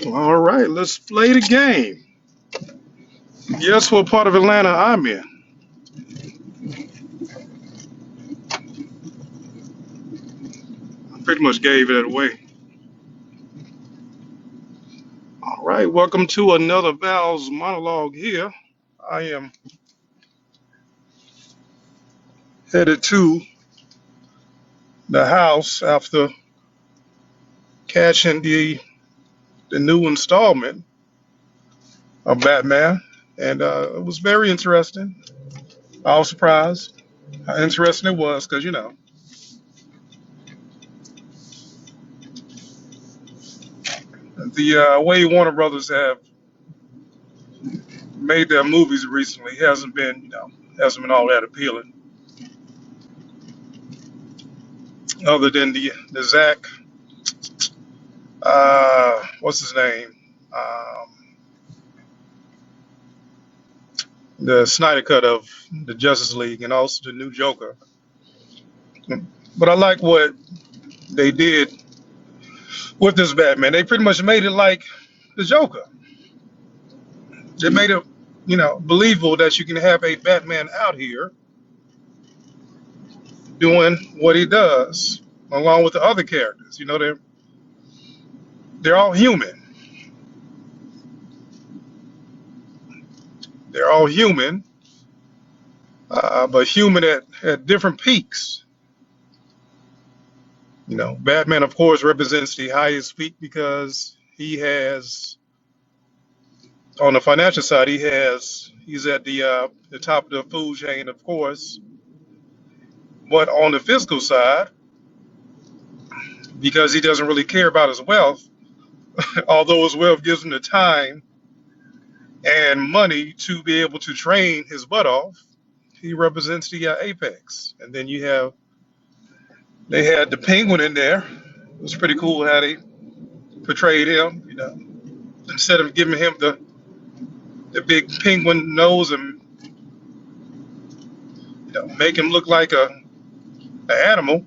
All right, let's play the game. Guess what part of Atlanta I'm in? I pretty much gave it away. All right, welcome to another Val's monologue here. I am headed to the house after catching the new installment of Batman, and it was very interesting. I was surprised how interesting it was because the way Warner Brothers have made their movies recently hasn't been all that appealing. Other than the Zach, what's his name, the Snyder cut of the Justice League, and also the new Joker. But I like what they did with this Batman. They pretty much made it like the Joker. They made it, believable that you can have a Batman out here doing what he does, along with the other characters. They're all human. They're all human, but human at different peaks. Batman, of course, represents the highest peak because he has, on the financial side, he's at the top of the food chain, of course. But on the physical side, because he doesn't really care about his wealth, although his wealth gives him the time and money to be able to train his butt off, he represents the apex. And then they had the Penguin in there. It was pretty cool how they portrayed him. Instead of giving him the big penguin nose and make him look like an animal,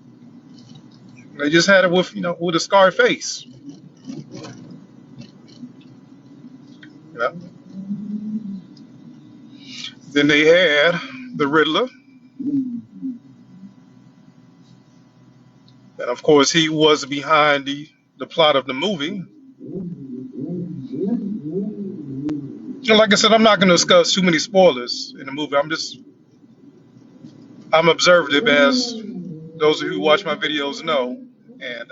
they just had it with a scar face. You know. Then they had the Riddler, and of course he was behind the plot of the movie. Like I said, I'm not going to discuss too many spoilers in the movie. I'm observative, as those of you who watch my videos know. And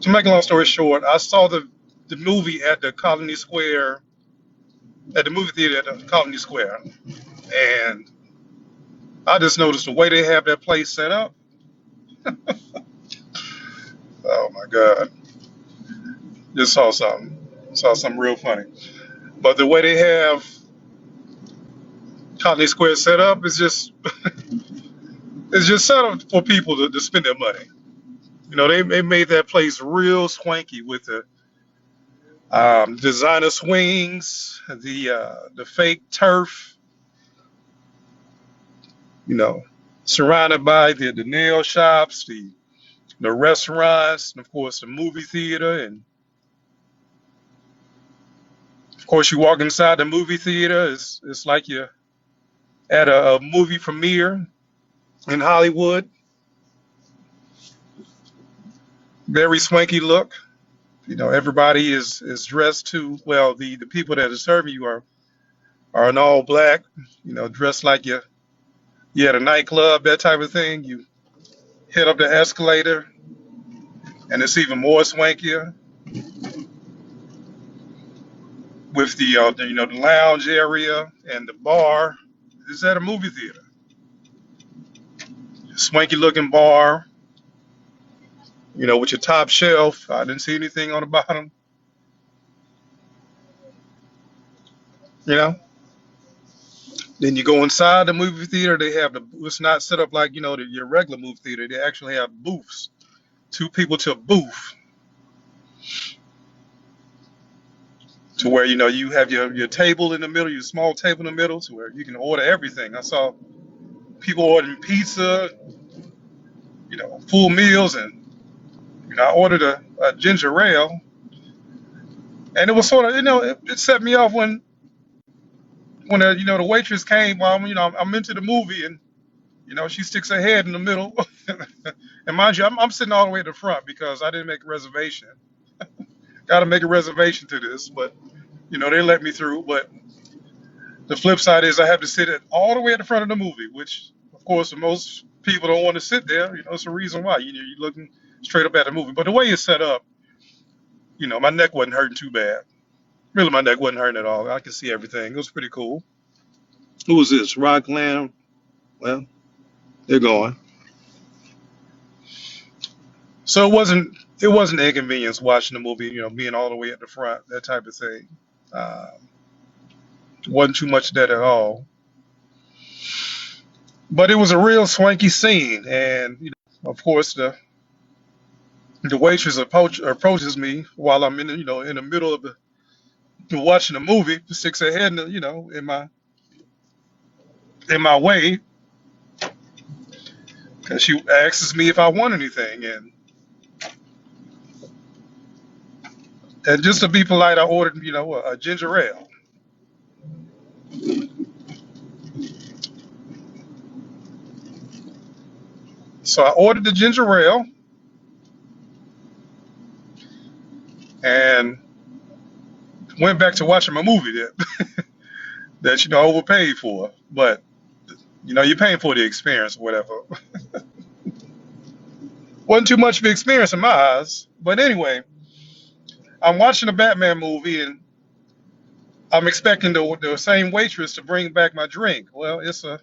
to make a long story short, I saw the movie at the Colony Square, at the movie theater at the Colony Square, and I just noticed the way they have that place set up. Oh my God! Just saw something real funny. But the way they have Colony Square set up is just it's just set up for people to spend their money. They made that place real swanky with the designer swings, the fake turf, you know, surrounded by the nail shops, the restaurants, and of course the movie theater. And of course, you walk inside the movie theater, it's like you're at a movie premiere in Hollywood. Very swanky look. Everybody is dressed to, well, the people that are serving you are in all black, dressed like you at a nightclub, that type of thing. You hit up the escalator, and it's even more swankier with the lounge area and the bar. It's at a movie theater. Swanky looking bar, with your top shelf. I didn't see anything on the bottom. You know. Then you go inside the movie theater. They have it's not set up like your regular movie theater. They actually have booths, two people to a booth, to where you have your table in the middle, your small table in the middle, to where you can order everything. I saw people ordering pizza, full meals, and I ordered a ginger ale, and it was sort of, it set me off when the waitress came while I'm into the movie, and she sticks her head in the middle. And mind you, I'm sitting all the way at the front because I didn't make a reservation. Got to make a reservation to this, but they let me through. But the flip side is I have to sit at all the way at the front of the movie, which of course most people don't want to sit there. It's a reason why. You're looking straight up at the movie. But the way it's set up, my neck wasn't hurting too bad. Really, my neck wasn't hurting at all. I could see everything. It was pretty cool. Who was this? Rock Lamb? Well, they're going. So it wasn't an inconvenience watching the movie, being all the way at the front, that type of thing. Um, wasn't too much of that at all. But it was a real swanky scene, and of course the waitress approaches me while I'm in the middle of watching the movie, sticks her head in my way, because she asks me if I want anything, and just to be polite, I ordered a ginger ale. So I ordered the ginger ale and went back to watching my movie that I overpaid for, but you're paying for the experience or whatever. Wasn't too much of an experience in my eyes, but anyway, I'm watching a Batman movie and I'm expecting the same waitress to bring back my drink. Well, it's a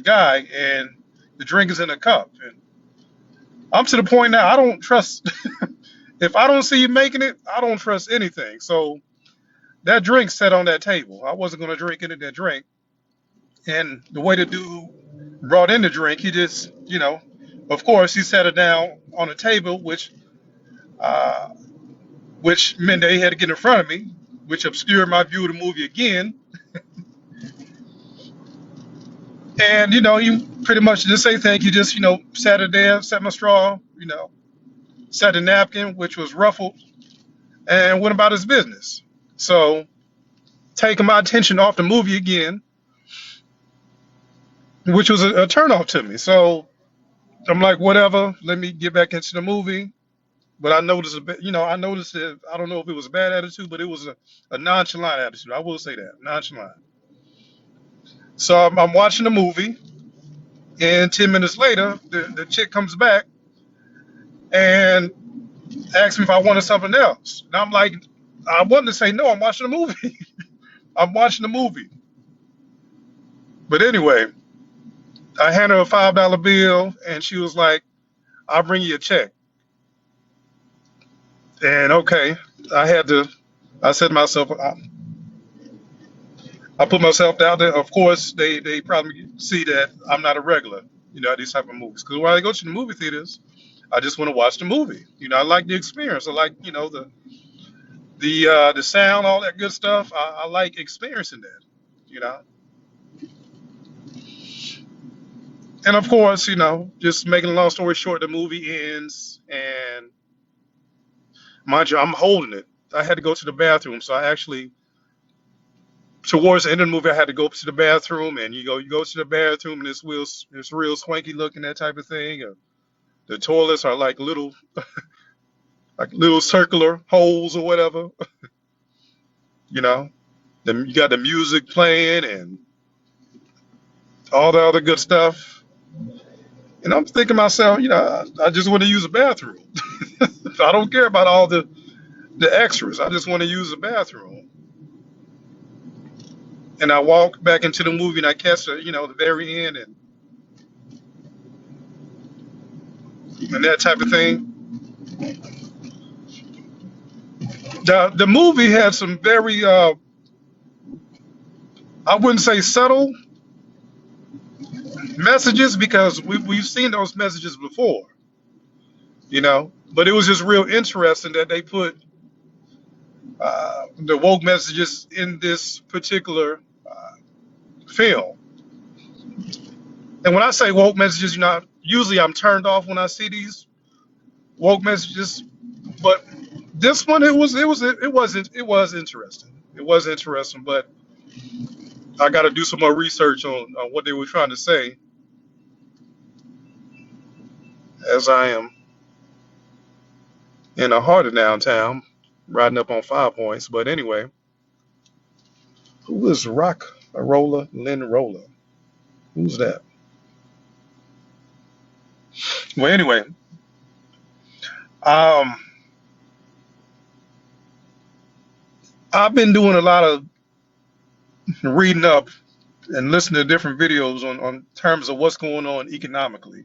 guy, and the drink is in a cup, and I'm to the point now I don't trust. If I don't see you making it, I don't trust anything. So that drink sat on that table. I wasn't going to drink any of that drink, and the way the dude brought in the drink, he just, of course, he set it down on the table, uh, which meant that he had to get in front of me, which obscured my view of the movie again. And you pretty much didn't say thank you. Just sat it there, set my straw, set the napkin, which was ruffled, and went about his business. So taking my attention off the movie again, which was a turnoff to me. So I'm like, whatever, let me get back into the movie. But I noticed, I noticed that I don't know if it was a bad attitude, but it was a nonchalant attitude. I will say that, nonchalant. So I'm watching the movie, and 10 minutes later, the chick comes back and asks me if I wanted something else. And I'm like, I wanted to say no, I'm watching the movie. I'm watching the movie. But anyway, I handed her a $5 bill, and she was like, I'll bring you a check. And okay, I had to, I said to myself, I put myself out there. Of course, they probably see that I'm not a regular, at these type of movies. Because when I go to the movie theaters, I just want to watch the movie. I like the experience. I like, the sound, all that good stuff. I like experiencing that, you know. And of course, just making a long story short, the movie ends, and mind you, I'm holding it. I had to go to the bathroom, so I actually, towards the end of the movie, I had to go to the bathroom, and you go to the bathroom, and it's real swanky looking, that type of thing. The toilets are like little circular holes or whatever, you know. Then you got the music playing and all the other good stuff. And I'm thinking to myself, I just want to use a bathroom. I don't care about all the extras. I just want to use the bathroom. And I walk back into the movie and I catch the very end and that type of thing. The movie had some very I wouldn't say subtle messages because we've seen those messages before, But it was just real interesting that they put the woke messages in this particular film. And when I say woke messages, usually I'm turned off when I see these woke messages. But this one, it was interesting. It was interesting, but I got to do some more research on what they were trying to say as I am in the heart of downtown, riding up on 5 Points. But anyway, who is Rock Rolla Lynn Rolla? Who's that? Well, anyway, um, I've been doing a lot of reading up and listening to different videos on terms of what's going on economically.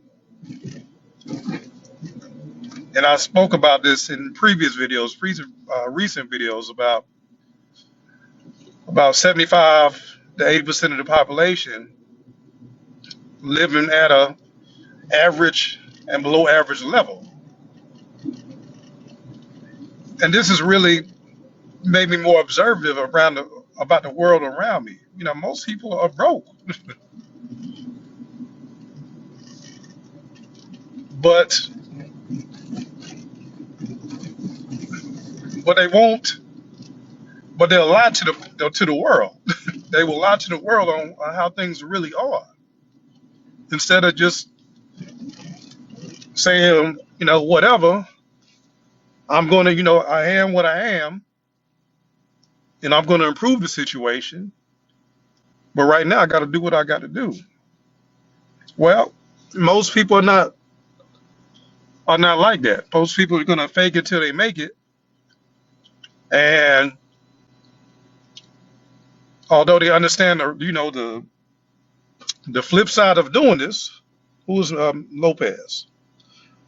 And I spoke about this in previous videos, recent videos about 75 to 80% of the population living at a average and below average level. And this has really made me more observative about the world around me. You know, most people are broke, but but they won't. But they'll lie to the world. They will lie to the world on how things really are instead of just saying, whatever. I'm going to, I am what I am, and I'm going to improve the situation. But right now, I got to do what I got to do. Well, most people are not like that. Most people are going to fake it till they make it. And although they understand the flip side of doing this, who's Lopez?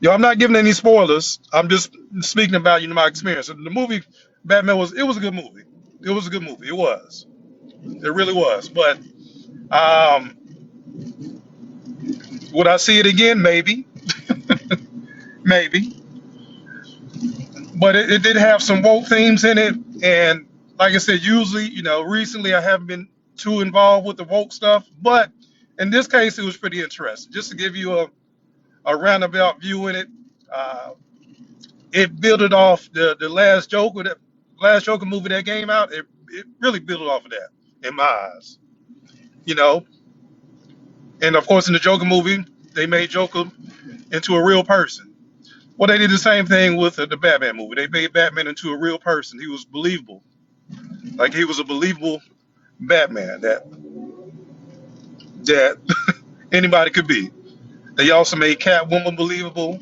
Yo, I'm not giving any spoilers. I'm just speaking about my experience. The movie Batman was a good movie. It was a good movie. It was. It really was. But um, would I see it again? Maybe, maybe. But it did have some woke themes in it, and like I said, usually, recently I haven't been too involved with the woke stuff, but in this case, it was pretty interesting. Just to give you a roundabout view in it, uh, it built it off the last Joker movie that came out. It really built it off of that in my eyes, you know. And of course, in the Joker movie, they made Joker into a real person. Well, they did the same thing with the Batman movie. They made Batman into a real person. He was believable, like he was a believable Batman that anybody could be. They also made Catwoman believable,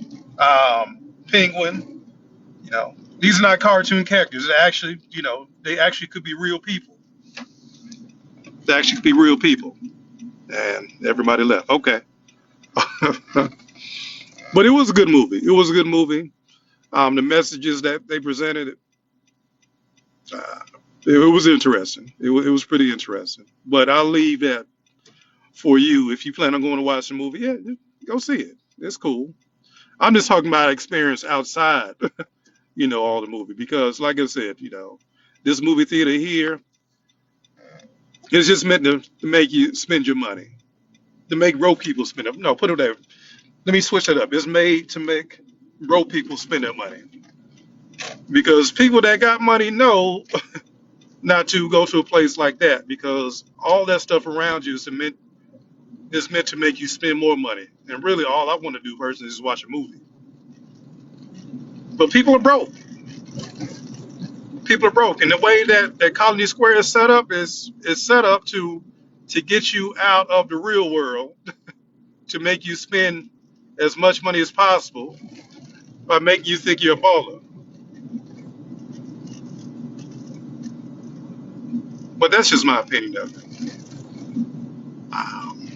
Penguin. These are not cartoon characters. They actually could be real people. They actually could be real people. And everybody left. Okay. But it was a good movie. It was a good movie. The messages that they presented, uh, it was interesting. It was pretty interesting. But I'll leave that for you. If you plan on going to watch the movie, yeah, go see it. It's cool. I'm just talking about experience outside, all the movie. Because, like I said, this movie theater here is just meant to make you spend your money, to make broke people spend it. No, put it there. Let me switch it up. It's made to make broke people spend their money. Because people that got money know not to go to a place like that because all that stuff around you is meant to make you spend more money. And really, all I want to do personally is watch a movie. But people are broke. People are broke, and the way that Colony Square is set up is set up to get you out of the real world, to make you spend as much money as possible by making you think you're a baller. But that's just my opinion of it. Um,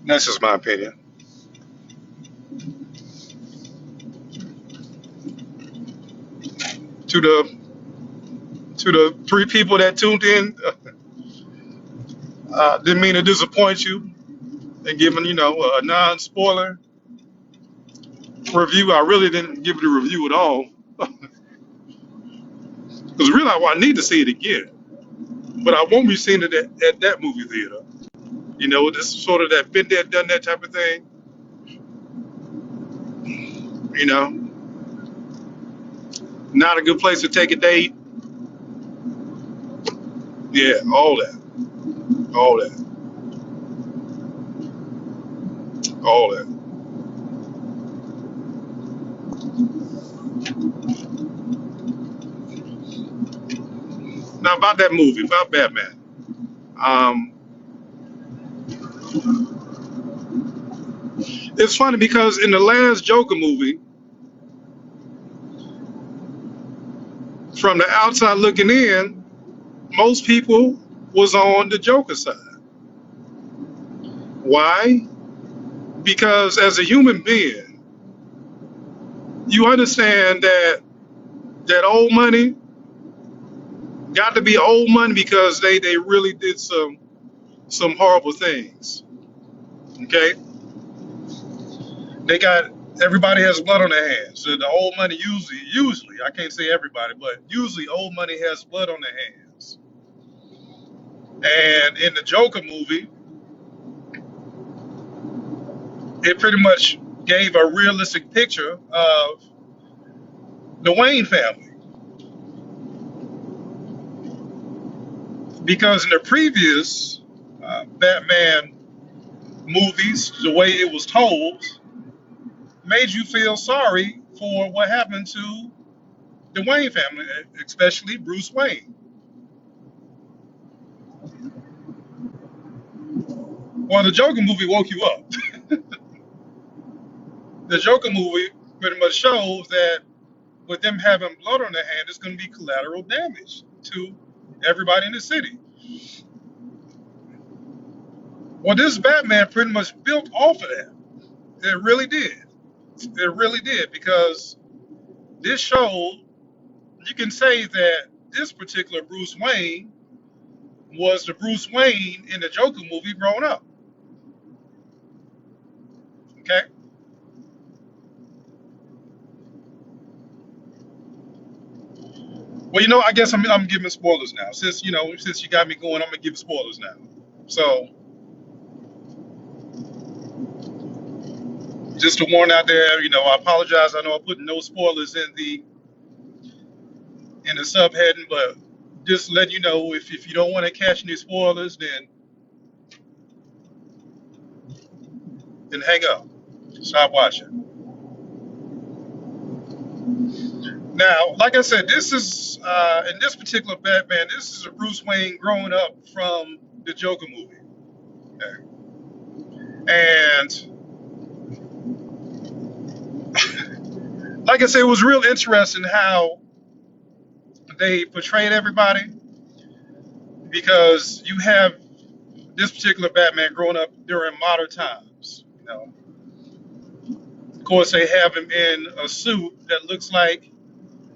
that's just my opinion. To the to the three people that tuned in, didn't mean to disappoint you and giving a non-spoiler review. I really didn't give it a review at all because really I need to see it again. But I won't be seeing it at that movie theater. This sort of that been there, done that type of thing. You know, not a good place to take a date. Yeah, all that, all that, all that. Now about that movie, about Batman. Um, it's funny because in the last Joker movie, from the outside looking in, most people was on the Joker side. Why? Because as a human being, you understand that that old money got to be old money because they really did some horrible things. Okay, they got everybody has blood on their hands. So the old money usually I can't say everybody, but usually old money has blood on their hands. And in the Joker movie, it pretty much gave a realistic picture of the Wayne family because in the previous Batman movies, the way it was told made you feel sorry for what happened to the Wayne family, especially Bruce Wayne. Well, the Joker movie woke you up. The Joker movie pretty much shows that with them having blood on their hand, it's going to be collateral damage to everybody in the city. Well, this Batman pretty much built off of that. It really did. It really did because this showed you can say that this particular Bruce Wayne was the Bruce Wayne in the Joker movie growing up. Okay. Well, I guess I'm giving spoilers now. Since you got me going, I'm gonna give spoilers now. So just to warn out there, I apologize. I know I put no spoilers in the subheading, but just let you know if you don't want to catch any spoilers, then hang up, stop watching. Now, like I said, this is in this particular Batman. This is a Bruce Wayne growing up from the Joker movie, okay? And like I said, it was real interesting how they portrayed everybody because you have this particular Batman growing up during modern times. Of course, they have him in a suit that looks like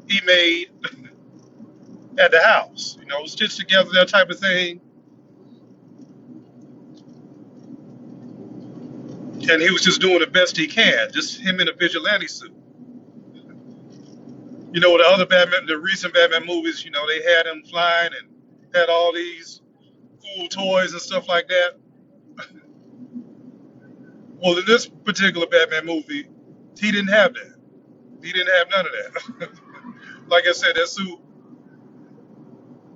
he made at the house, stitched together, that type of thing. And he was just doing the best he can, just him in a vigilante suit. The other Batman, the recent Batman movies, they had him flying and had all these cool toys and stuff like that. Well, in this particular Batman movie, he didn't have that. He didn't have none of that. Like I said, that suit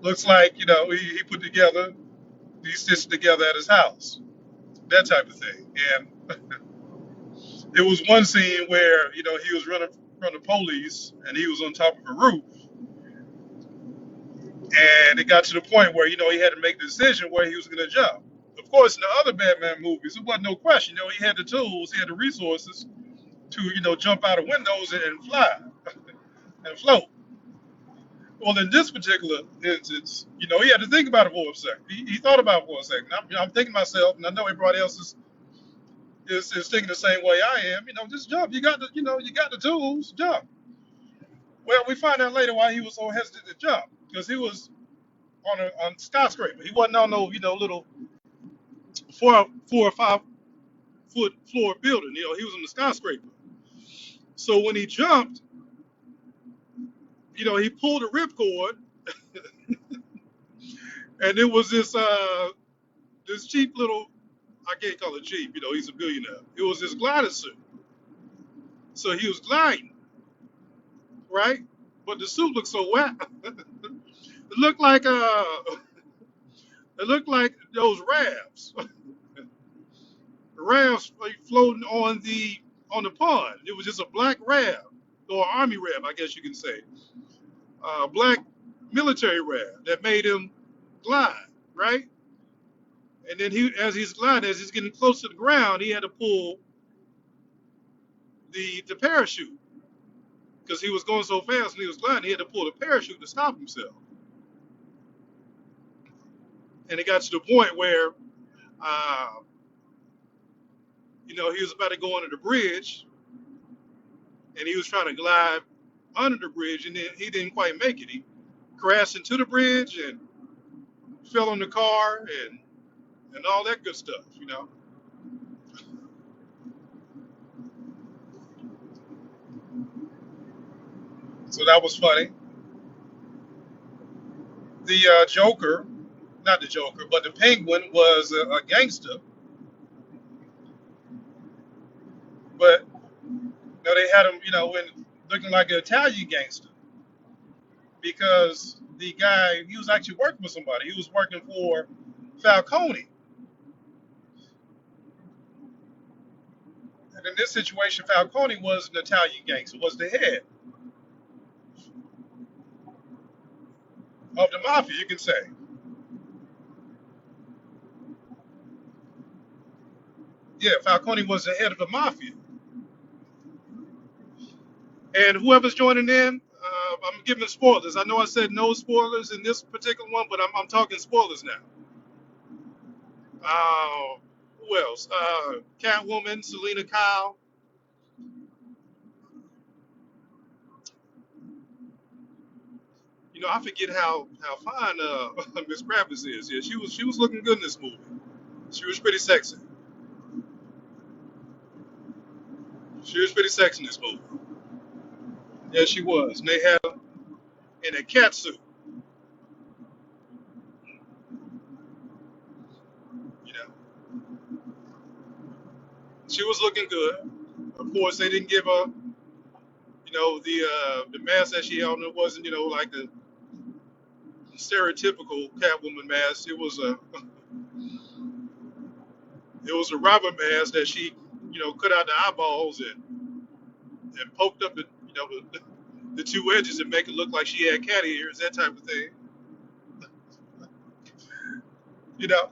looks like, he put together, he stitched together at his house, that type of thing. And it was one scene where, he was running from the police and he was on top of a roof. And it got to the point where, he had to make the decision where he was going to jump. Of course, in the other Batman movies, it wasn't no question. He had the tools, he had the resources to, jump out of windows and fly and float. Well, in this particular instance, he had to think about it for a second. He thought about it for a second. I'm thinking to myself, and I know everybody else is thinking the same way I am. Just jump. You got the tools. Jump. Well, we find out later why he was so hesitant to jump because he was on skyscraper. He wasn't on no little 4 or 5 foot floor building. He was on the skyscraper. So when he jumped, he pulled a ripcord, and it was this cheap little, I can't call it cheap. He's a billionaire. It was this glider suit. So he was gliding, right? But the suit looked so wet. It looked like it looked like those rafts, rafts like, floating on the pond. It was just a black raft or army raft, I guess you can say, black military raft that made him glide, right? And then as he's gliding, as he's getting close to the ground, he had to pull the parachute because he was going so fast and he was gliding. He had to pull the parachute to stop himself. And it got to the point where, uh, he was about to go under the bridge, and he was trying to glide under the bridge, and then he didn't quite make it. He crashed into the bridge and fell on the car and all that good stuff. So that was funny. The Joker, not the Joker, but the Penguin was a gangster, but they had him, looking like an Italian gangster because the guy he was actually working with somebody. He was working for Falcone, and in this situation, Falcone was an Italian gangster, was the head of the mafia, you can say. Yeah, Falcone was the head of the mafia, and whoever's joining in, I'm giving spoilers. I know I said no spoilers in this particular one, but I'm talking spoilers now. Who else? Catwoman, Selena Kyle. I forget how fine Miss Kravitz is. Yeah, she was looking good in this movie. She was pretty sexy. She was pretty sexy in this movie. Yeah, she was. And they had her in a cat suit. You know, she was looking good. Of course, they didn't give her, the mask that she held. It wasn't, like the stereotypical Catwoman mask. It was a rubber mask that she, cut out the eyeballs and poked up the two edges and make it look like she had cat ears, that type of thing. You know.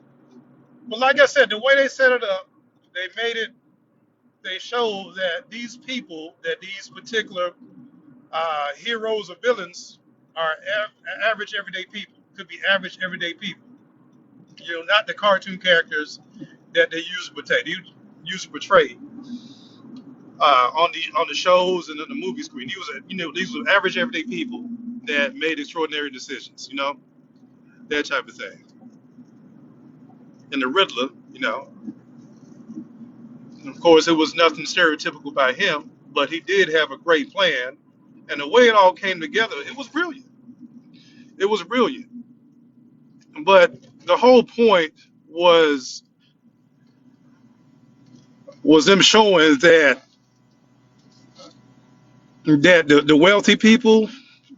But like I said, the way they set it up, they made it. They show that these people, that these particular heroes or villains, are average everyday people. Could be average everyday people. Not the cartoon characters that they use to portray on the shows and on the movie screen. These were average everyday people that made extraordinary decisions. That type of thing. And the Riddler, of course, it was nothing stereotypical by him, but he did have a great plan, and the way it all came together, it was brilliant. It was brilliant. But the whole point was them showing that the wealthy people,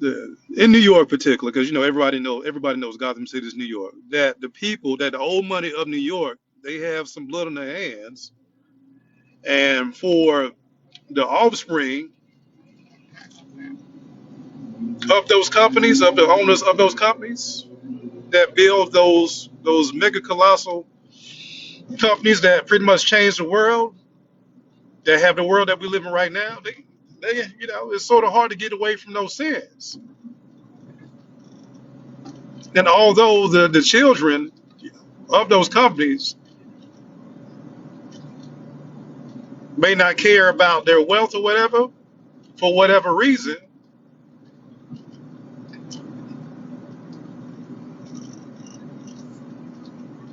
in New York, particular, because everybody knows Gotham City is New York. That the people, that the old money of New York, they have some blood on their hands, and for the offspring of those companies, of the owners of those companies that build those mega colossal companies that pretty much change the world, that have the world that we live in right now, they it's sort of hard to get away from those sins. And although the children of those companies may not care about their wealth or whatever, for whatever reason,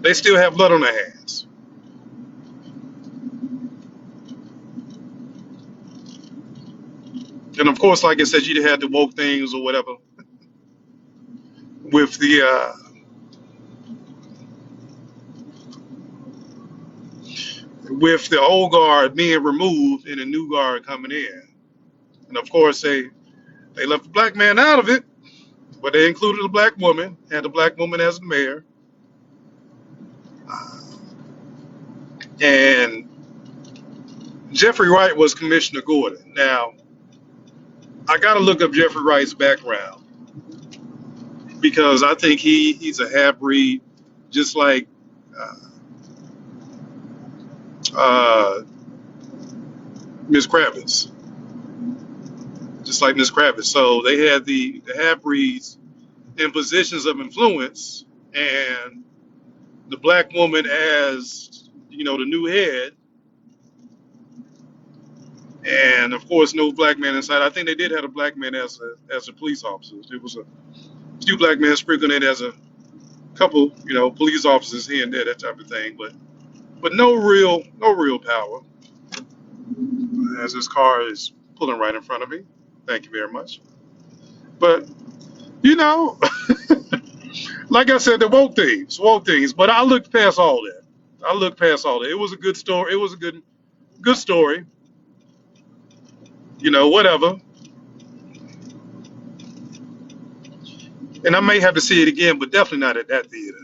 they still have blood on their hands. And of course, like I said, you had the woke things or whatever with with the old guard being removed and a new guard coming in. And of course, they left the black man out of it, but they included a black woman, had the black woman as the mayor, and Jeffrey Wright was Commissioner Gordon. Now, I got to look up Jeffrey Wright's background because I think he's a half breed, just like uh, uh, Miss Kravitz, just like Miss Kravitz. So they had the half breeds in positions of influence, and the black woman as the new head, and of course no black man inside. I think they did have a black man as a police officer. There was a few black men sprinkled in as a couple, police officers here and there, that type of thing, but no real power. As this car is pulling right in front of me. Thank you very much. But you know, like I said, the woke things. But I looked past all that. I looked past all that. It was a good story. It was a good story. Whatever. And I may have to see it again, but definitely not at that theater.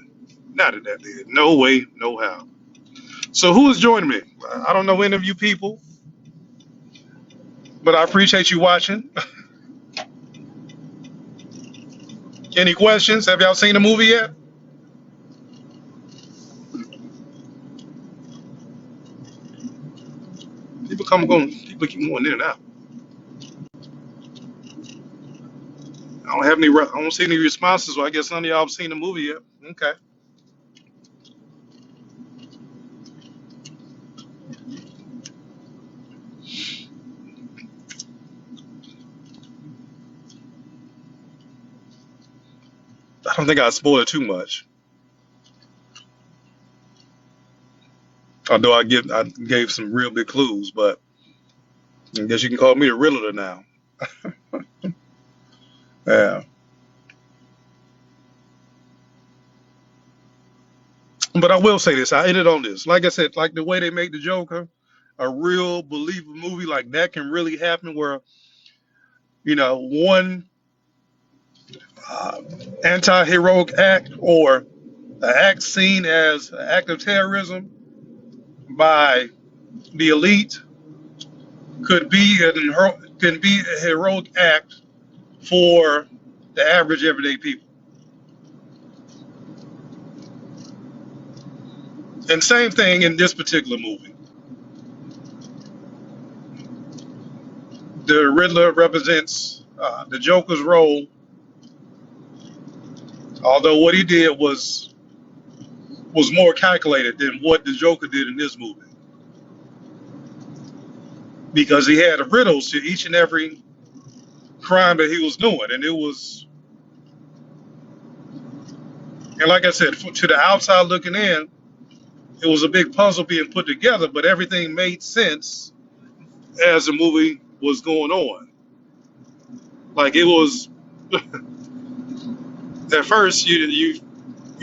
Not at that theater. No way, no how. So who is joining me? I don't know any of you people, but I appreciate you watching. Any questions? Have y'all seen the movie yet? People keep going in and out. I don't see any responses, so I guess none of y'all have seen the movie yet. Okay. I don't think I spoiled too much. Although I gave some real big clues, but I guess you can call me a realtor now. Yeah. But I will say this. I ended on this. Like I said, like the way they make the Joker a real believable movie, like that can really happen where, one uh, anti-heroic act or an act seen as an act of terrorism by the elite can be a heroic act for the average everyday people. And same thing in this particular movie. The Riddler represents the Joker's role, although what he did was more calculated than what the Joker did in this movie, because he had riddles to each and every crime that he was doing, and like I said, to the outside looking in, it was a big puzzle being put together, but everything made sense as the movie was going on. Like it was at first you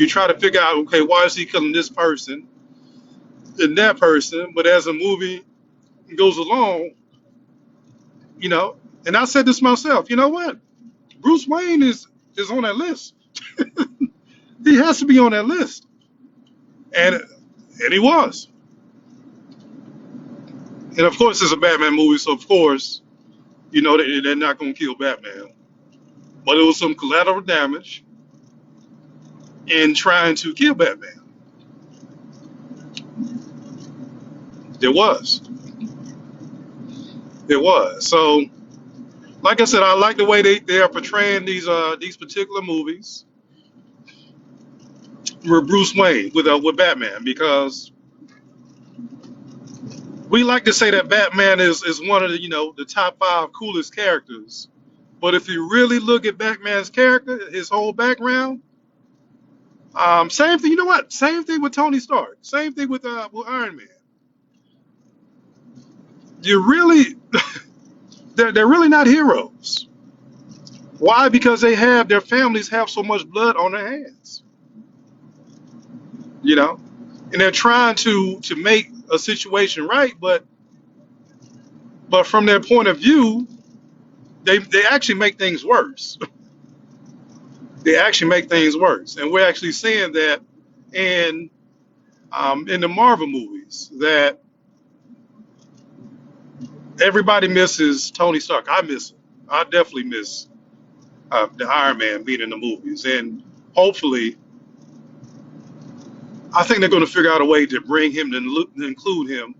try to figure out, okay, why is he killing this person and that person? But as the movie goes along, and I said this myself, you know what? Bruce Wayne is on that list. He has to be on that list, and he was. And of course, it's a Batman movie, so of course, they're not going to kill Batman. But it was some collateral damage in trying to kill Batman. There was. There was. So, like I said, I like the way they are portraying these particular movies with Bruce Wayne, with Batman, because we like to say that Batman is one of the top 5 coolest characters. But if you really look at Batman's character, his whole background, same thing. You know what? Same thing with Tony Stark. Same thing with Iron Man. You really, they're really not heroes. Why? Because their families have so much blood on their hands. And they're trying to make a situation right, but from their point of view, they actually make things worse. They actually make things worse, and we're actually seeing that in in the Marvel movies that everybody misses Tony Stark. I miss him. I definitely miss the Iron Man being in the movies, and hopefully, I think they're going to figure out a way to bring him to include him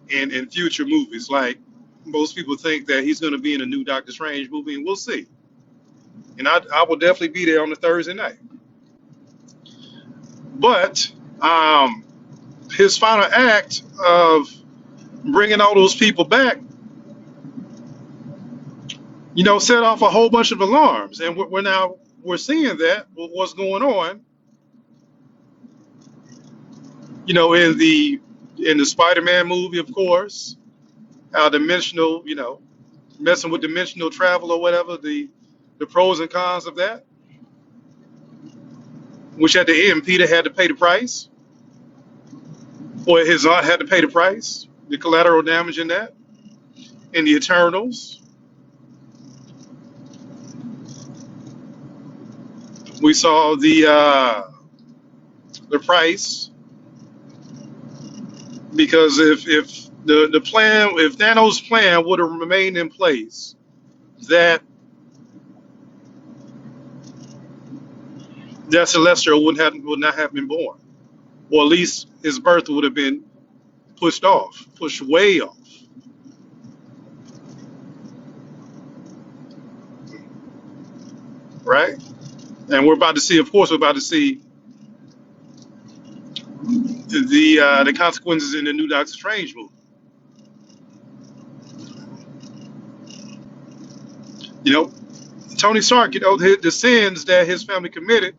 in future movies. Like most people think that he's going to be in a new Doctor Strange movie, and we'll see. And I will definitely be there on the Thursday night. But um, his final act of bringing all those people back, set off a whole bunch of alarms, and we're seeing that with what's going on, in the Spider-Man movie, of course, how dimensional, messing with dimensional travel or whatever, the pros and cons of that, which at the end Peter had to pay the price, or his aunt had to pay the price, the collateral damage in that, in the Eternals. We saw the price because if the plan, if Thanos' plan would have remained in place, that Celestial would not have been born, or at least his birth would have been pushed way off, right? And we're about to see, of course, the consequences in the new Doctor Strange movie. You know, Tony Stark, the sins that his family committed,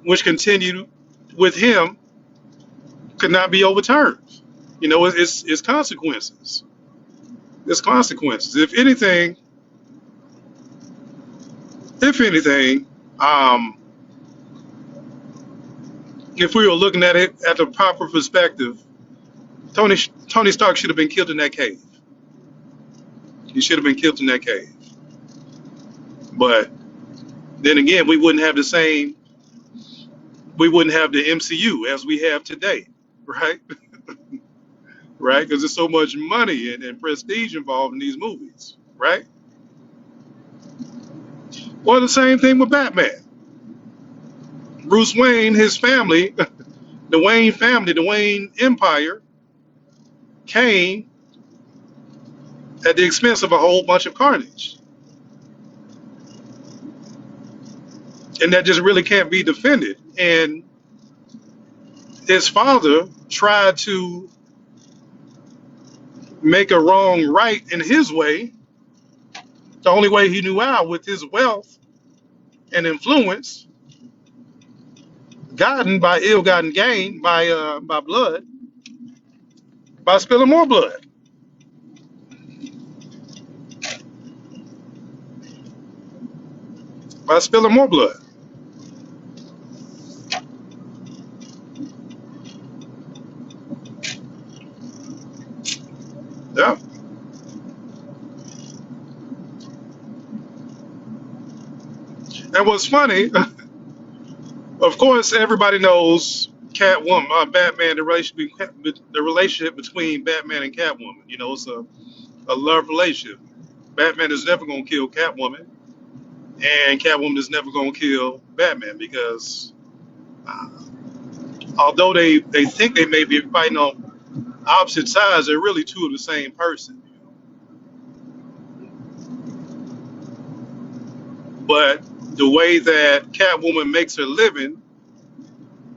which continued with him, could not be overturned. It's consequences. It's consequences. If anything, um, if we were looking at it at the proper perspective, Tony Tony Stark should have been killed in that cave. He should have been killed in that cave. But then again, we wouldn't have the MCU as we have today, right? Right? Because there's so much money and prestige involved in these movies, right? Well, the same thing with Batman. Bruce Wayne, his family, the Wayne family, the Wayne Empire, came at the expense of a whole bunch of carnage. And that just really can't be defended. And his father tried to make a wrong right in his way, the only way he knew how, with his wealth and influence, gotten by ill-gotten gain, by blood, by spilling more blood, by spilling more blood. Yeah. And what's funny, of course, everybody knows Catwoman, Batman, the relationship between Batman and Catwoman. It's a love relationship. Batman is never going to kill Catwoman, and Catwoman is never going to kill Batman because uh, although they think they may be fighting on opposite sides, they're really two of the same person. But the way that Catwoman makes her living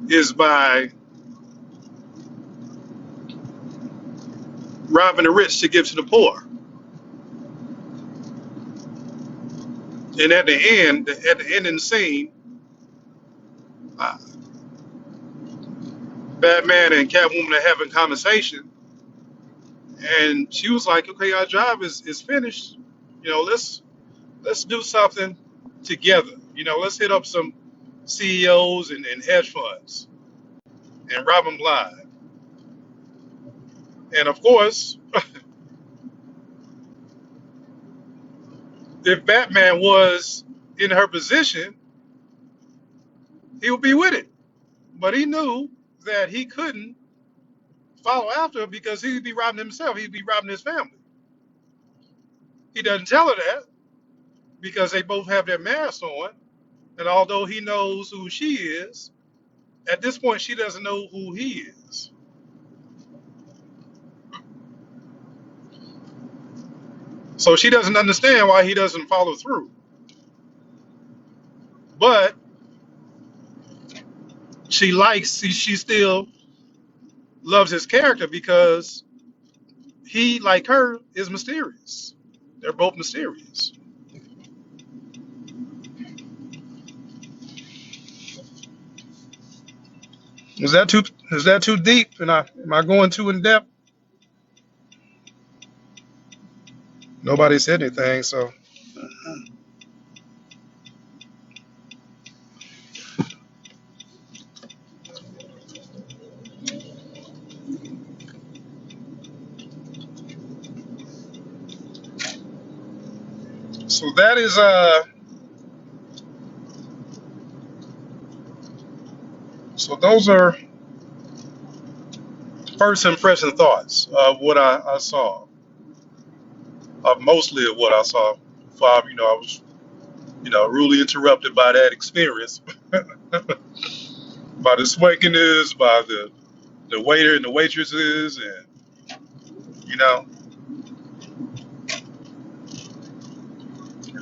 is by robbing the rich to give to the poor. And at the ending scene, uh, Batman and Catwoman are having a conversation, and she was like, "Okay, our job is finished. Let's do something together. Let's hit up some CEOs and hedge funds and rob them blind." And of course, if Batman was in her position, he would be with it. But he knew that he couldn't follow after her because he'd be robbing himself. He'd be robbing his family. He doesn't tell her that because they both have their masks on. And although he knows who she is, at this point she doesn't know who he is. So she doesn't understand why he doesn't follow through. But she still loves his character because he, like her, is mysterious. They're both mysterious. Is that too deep? And am I going too in depth? Nobody said anything, so that is so those are first impression thoughts of what I saw, of mostly of what I saw. Before, I was really interrupted by that experience, by the swankiness, by the waiter and the waitresses, and you know,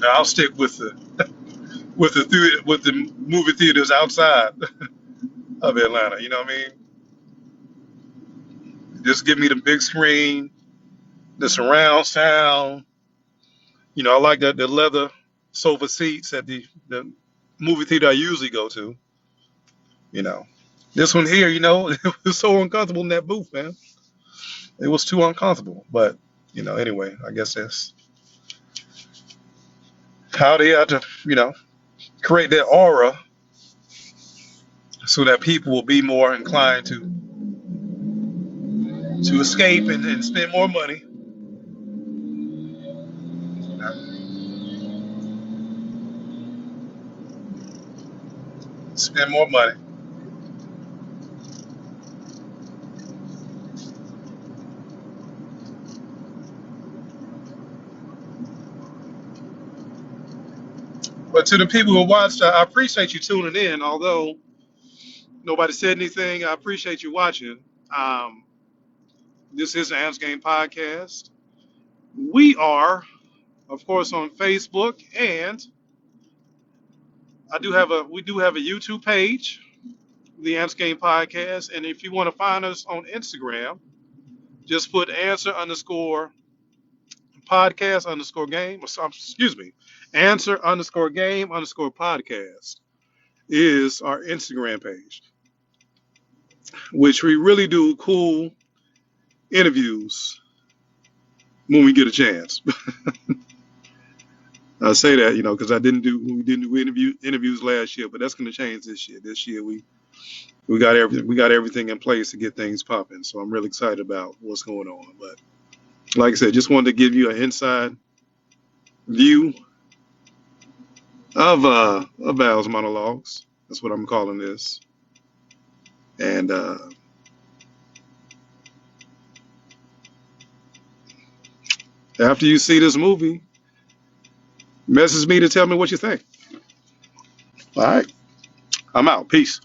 I'll stick with the movie theaters outside of Atlanta. You know what I mean? Just give me the big screen, the surround sound. I like the leather sofa seats at the movie theater I usually go to. You know, this one here, it was so uncomfortable in that booth, man. It was too uncomfortable. But anyway, I guess that's how they have to, create that aura so that people will be more inclined to escape and spend more money. Spend more money. But to the people who watched, I appreciate you tuning in. Although nobody said anything, I appreciate you watching. Um, this is the Amps Game Podcast. We are, of course, on Facebook, and we do have a YouTube page, the Amps Game Podcast. And if you want to find us on Instagram, just put answer underscore podcast underscore game. Excuse me, answer underscore game underscore podcast is our Instagram page, which we really do cool interviews when we get a chance. I say that, because we didn't do interviews last year, but that's going to change this year. This year we got everything in place to get things popping. So I'm really excited about what's going on. But like I said, just wanted to give you an inside view of Val's monologues. That's what I'm calling this. And after you see this movie, message me to tell me what you think. All right, I'm out. Peace.